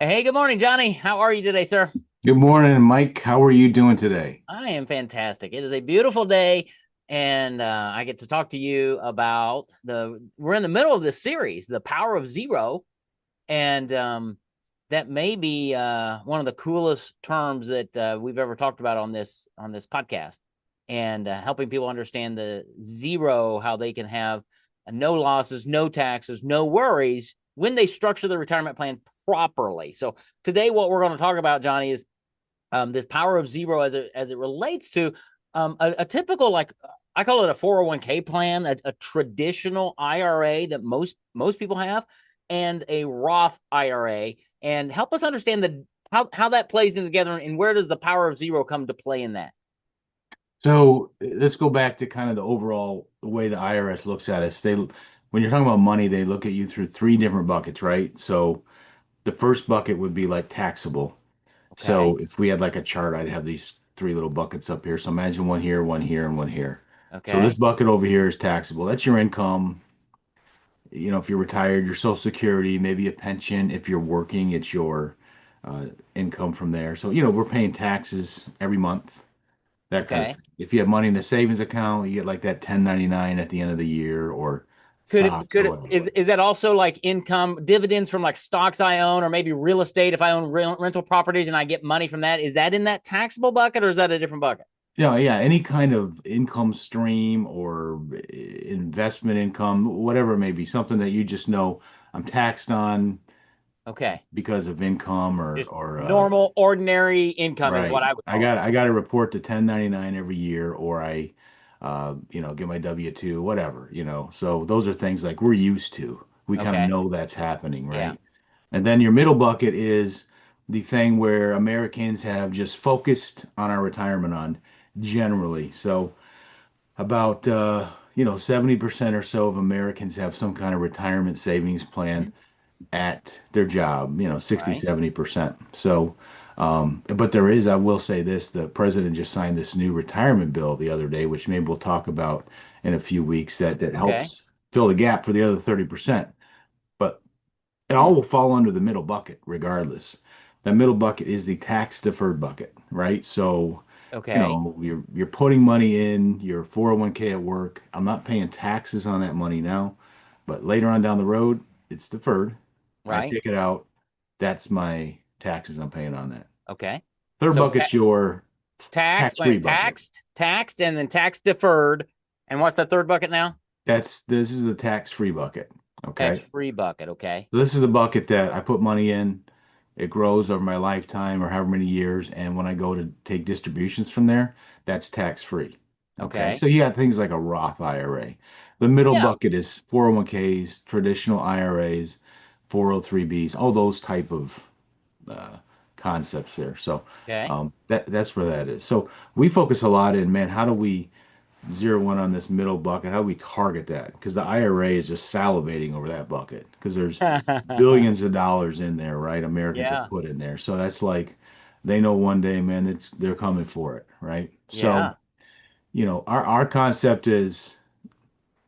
Hey, good morning, Johnny. How are you today, sir? Good morning, Mike. How are you doing today? I am fantastic. It is a beautiful day, and I get to talk to you about we're in the middle of this series, The Power of Zero, and that may be one of the coolest terms that we've ever talked about on this podcast, and helping people understand the zero, how they can have no losses, no taxes, no worries when they structure the retirement plan properly. So today, what we're going to talk about, Johnny, is this power of zero as it relates to a typical, like, I call it a 401k plan, a traditional IRA that most people have, and a Roth IRA, and help us understand the how that plays in together, and where does the power of zero come to play in that? So let's go back to kind of the overall the way the IRS looks at us. When you're talking about money, they look at you through three different buckets, right? So the first bucket would be like taxable. Okay. So if we had like a chart, I'd have these three little buckets up here. So imagine one here, and one here. So this Okay. bucket over here is taxable. That's your income. If you're retired, your Social Security, maybe a pension. If you're working, it's your uh, income from there. So, we're paying taxes every month, that kind of Okay. thing. If you have money in a savings account, you get like that 1099 at the end of the year or Could it stocks could or it whatever. is that also like income dividends from like stocks I own, or maybe real estate if I own rental properties and I get money from that? Is that in that taxable bucket, or is that a different bucket? Yeah, any kind of income stream or investment income, whatever it may be, something that you just know I'm taxed on Okay. because of income or Just or normal, ordinary income is what right. I would I call it. got I got to report to 1099 every year, or I get my W-2, whatever. So those are things like we're used to. We kind of Okay. know that's happening, Yeah. right? And then your middle bucket is the thing where Americans have just focused on our retirement on generally. So about 70% or so of Americans have some kind of retirement savings plan Mhm. at their job, 60, Right. 70%. So, but I will say this, the president just signed this new retirement bill the other day, which maybe we'll talk about in a few weeks that Okay. helps fill the gap for the other 30%. But it all Hmm. will fall under the middle bucket regardless. That middle bucket is the tax deferred bucket, right? So, Okay. you're putting money in your 401k at work. I'm not paying taxes on that money now, but later on down the road, it's deferred. I Right. take it out. That's my taxes I'm paying on that. Okay. Third So bucket's your tax-free bucket. taxed, and then tax deferred. And what's the third bucket now? This is the tax-free bucket. Tax Okay. free bucket. Okay. So this is a bucket that I put money in. It grows over my lifetime or however many years. And when I go to take distributions from there, that's tax-free. Okay. Okay. So you got things like a Roth IRA. The middle Yeah. bucket is 401ks, traditional IRAs, 403bs, all those type of uh, concepts there. So Okay. that's where that is. So we focus a lot in, man, how do we zero in on this middle bucket? How do we target that? Because the IRA is just salivating over that bucket because there's billions of dollars in there, right? Americans have Yeah. put in there. So that's like they know one day, man, they're coming for it, right? So, Yeah. our concept is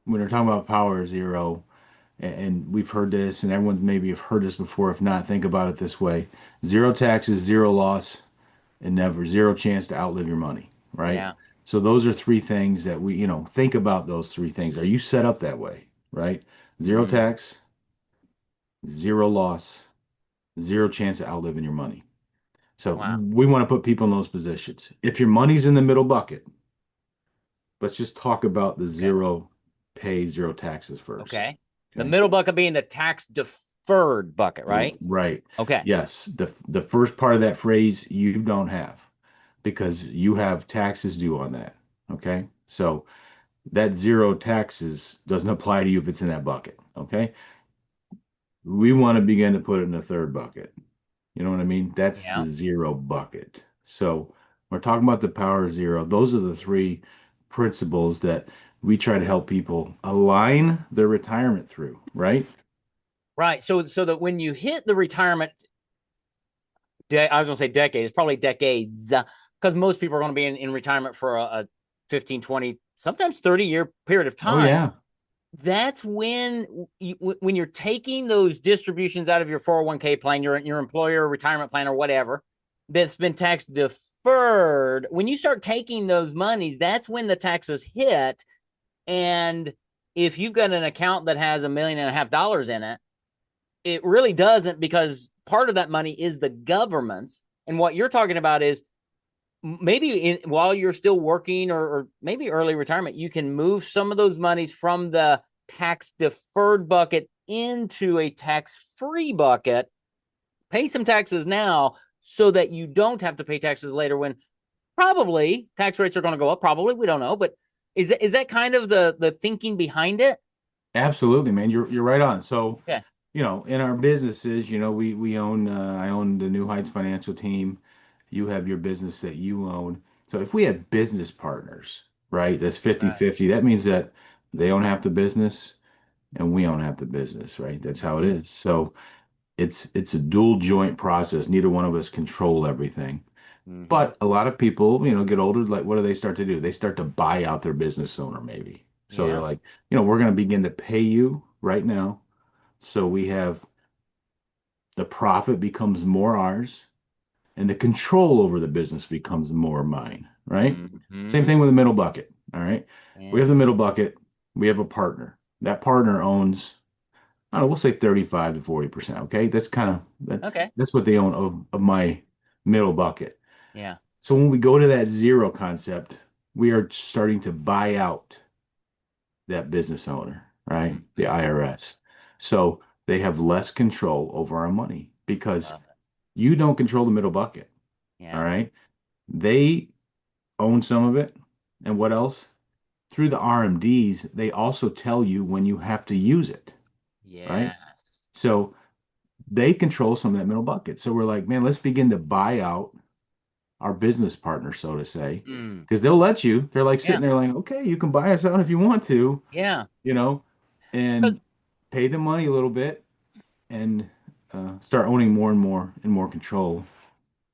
when we're talking about power zero, and we've heard this, and everyone maybe have heard this before. If not, think about it this way: zero taxes, zero loss, and never zero chance to outlive your money, right? Yeah. So those are three things that we, think about those three things. Are you set up that way, right? Zero Mm. tax, zero loss, zero chance of outliving your money. So Wow. we want to put people in those positions. If your money's in the middle bucket, let's just talk about the Okay. zero pay, zero taxes first. Okay. The Okay. middle bucket being the tax deferred bucket, right? Right. Okay. Yes. The first part of that phrase you don't have because you have taxes due on that. Okay. So that zero taxes doesn't apply to you if it's in that bucket. Okay. We want to begin to put it in the third bucket. You know what I mean? That's Yeah. the zero bucket. So we're talking about the power of zero. Those are the three principles that we try to help people align their retirement through, right? Right. So that when you hit the retirement, I was going to say decade, it's probably decades, because most people are going to be in retirement for a 15, 20, sometimes 30-year period of Oh time. yeah. that's when you're taking those distributions out of your 401k plan, your employer retirement plan or whatever that's been tax deferred. When you start taking those monies, that's when the taxes hit. And if you've got an account that has $1.5 million in it, it really doesn't, because part of that money is the government's. And what you're talking about is while you're still working, or maybe early retirement, you can move some of those monies from the tax deferred bucket into a tax free bucket, pay some taxes now so that you don't have to pay taxes later, when probably tax rates are going to go up. Probably, we don't know, but is that kind of the thinking behind it? Absolutely, man. You're right on. So, Yeah. in our businesses, we own I own the New Heights financial team. You have your business that you own. So if we have business partners, right, that's fifty Right. fifty. That means that they own half the business and we own half the business, right? That's how it Mm-hmm. is. So it's a dual joint process. Neither one of us control everything. Mm-hmm. But a lot of people, get older, like what do they start to do? They start to buy out their business owner maybe. So they're Yeah. like, we're going to begin to pay you right now. So we have the profit becomes more ours and the control over the business becomes more mine, right? Same Mm-hmm. thing with the middle bucket. All right. We have Yes. the middle bucket. We have a partner. That partner owns, I don't know, we'll say 35 to 40%. Okay. That's kind of Okay. that's what they own of my middle bucket. Yeah. So when we go to that zero concept, we are starting to buy out that business owner, right? The Mm-hmm. IRS. So they have less control over our money because Love it. you don't control the middle bucket. All Yeah. right. They own some of it. And what else? Through the RMDs, they also tell you when you have to use it, right? Yes. So they control some of that middle bucket. So we're like, man, let's begin to buy out our business partner, so to say, Mm. because they'll let you. They're like Yeah. sitting there like, okay, you can buy us out if you want to, Yeah. you know, and pay the money a little bit and start owning more and more and more control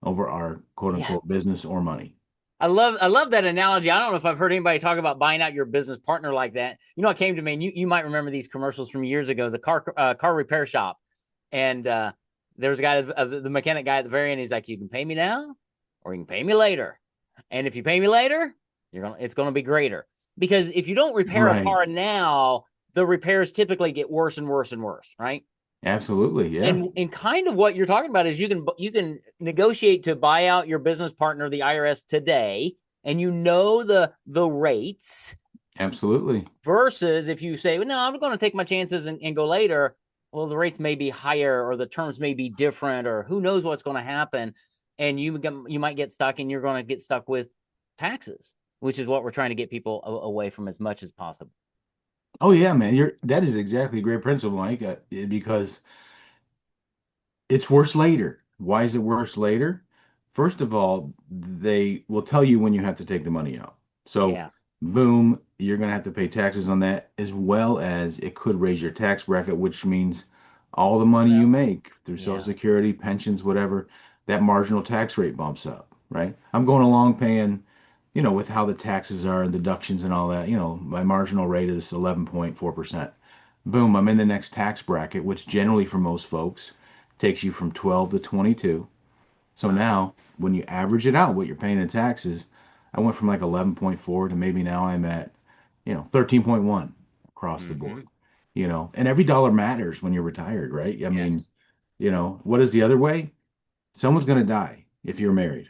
over our quote Yeah. unquote business or money. I love that analogy. I don't know if I've heard anybody talk about buying out your business partner like that. It came to me, and you might remember these commercials from years ago. It was a car repair shop, and there was a guy, the mechanic guy at the very end. He's like, "You can pay me now, or you can pay me later. And if you pay me later, it's gonna be greater, because if you don't repair a Right. car now, the repairs typically get worse and worse and worse, right?" Absolutely. Yeah. And kind of what you're talking about is you can negotiate to buy out your business partner, the IRS, today, and the rates, Absolutely. versus if you say, well, no, I'm going to take my chances and go later. Well, the rates may be higher, or the terms may be different, or who knows what's going to happen, and you might get stuck, and you're going to get stuck with taxes, which is what we're trying to get people away from as much as possible. Oh yeah, man. That is exactly a great principle, Mike, because it's worse later. Why is it worse later? First of all, they will tell you when you have to take the money out. So, Yeah. boom, you're going to have to pay taxes on that, as well as it could raise your tax bracket, which means all the money you Well, make through Social yeah. Security, pensions, whatever, that marginal tax rate bumps up, right? I'm going along paying, with how the taxes are and deductions and all that, my marginal rate is 11.4%. Boom, I'm in the next tax bracket, which generally for most folks takes you from 12 to 22. So Wow. now, when you average it out, what you're paying in taxes, I went from like 11.4 to maybe now I'm at, 13.1 across the board, Mm-hmm. and every dollar matters when you're retired, right? I mean, Yes. what is the other way? Someone's going to die if you're married.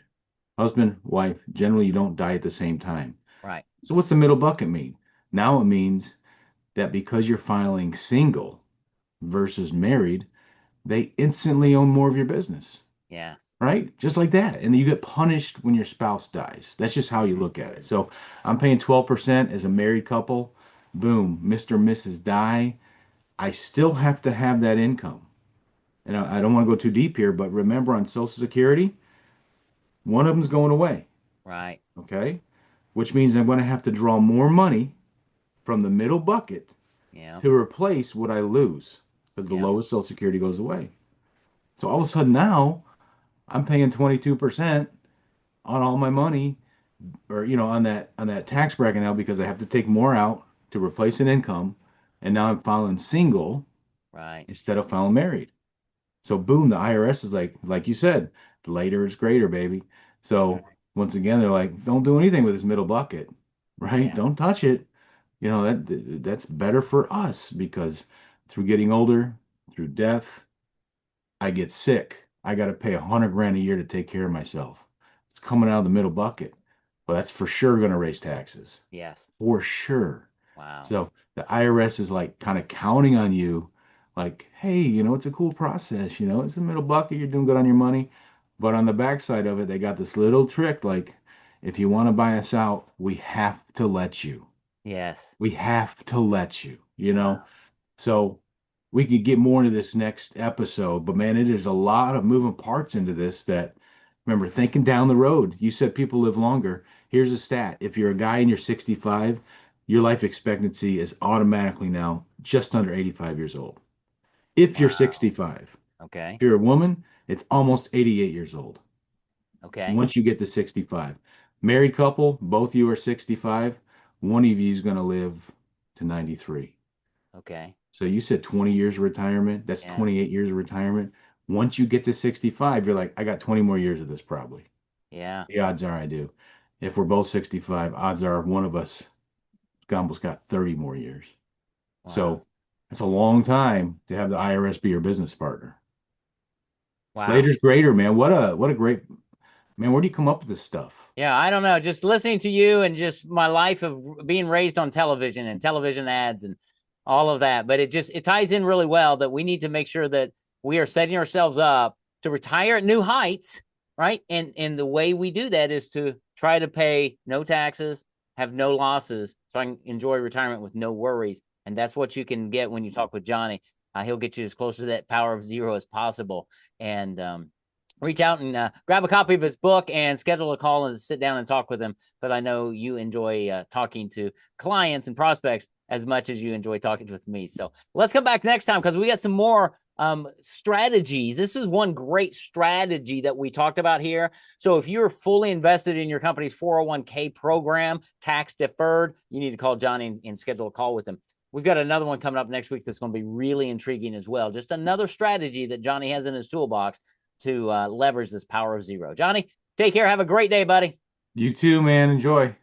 Husband, wife, generally you don't die at the same time. Right. So what's the middle bucket mean? Now it means that because you're filing single versus married, they instantly own more of your business, Yes. right? Just like that. And you get punished when your spouse dies. That's just how you look at it. Mm-hmm. So I'm paying 12% as a married couple. Boom, Mr. and Mrs. die. I still have to have that income. And I don't want to go too deep here, but remember on Social Security, one of them's going away. Right. Okay. Which means I'm going to have to draw more money from the middle bucket Yeah. to replace what I lose because the Yeah. lowest Social Security goes away. So all of a sudden now I'm paying 22% on all my money or on that tax bracket now because I have to take more out to replace an income. and now I'm filing single Right. instead of filing married. So boom, the IRS is like you said, later is greater, baby. That's So right. once again, they're like, don't do anything with this middle bucket, right? Yeah. Don't touch it. That's better for us because through getting older, through death, I get sick. I got to pay 100 grand a year to take care of myself. It's coming out of the middle bucket. Well, that's for sure going to raise taxes, Yes. for sure. Wow. So the IRS is like kind of counting on you, like, hey, it's a cool process. It's a middle bucket. You're doing good on your money. But on the backside of it, they got this little trick like, if you want to buy us out, we have to let you. Yes. We have to let you. Wow. So we could get more into this next episode, but man, it is a lot of moving parts into this that remember thinking down the road. You said people live longer. Here's a stat. If you're a guy and you're 65, your life expectancy is automatically now just under 85 years old. If you're Wow. 65. Okay. If you're a woman, it's almost 88 years old Okay. once you get to 65. Married couple, both you are 65. One of you is going to live to 93. Okay. So you said 20 years of retirement. That's Yeah. 28 years of retirement. Once you get to 65, you're like, I got 20 more years of this probably. Yeah. The odds are I do. If we're both 65, odds are one of us almost got 30 more years. Wow. So that's a long time to have the Yeah. IRS be your business partner. Wow. Later's greater, man. What a great man. Where do you come up with this stuff? Yeah, I don't know. Just listening to you and just my life of being raised on television and television ads and all of that. But it ties in really well that we need to make sure that we are setting ourselves up to retire at new heights, right? And the way we do that is to try to pay no taxes, have no losses, so I can enjoy retirement with no worries. And that's what you can get when you talk with Johnnie. He'll get you as close to that power of zero as possible. And reach out and grab a copy of his book and schedule a call and sit down and talk with him, because I know you enjoy talking to clients and prospects as much as you enjoy talking with me. So let's come back next time because we got some more strategies. This is one great strategy that we talked about here. So if you're fully invested in your company's 401k program, tax deferred, you need to call Johnnie and schedule a call with him. We've got another one coming up next week that's going to be really intriguing as well. Just another strategy that Johnnie has in his toolbox to leverage this power of zero. Johnnie, take care. Have a great day, buddy. You too, man. Enjoy.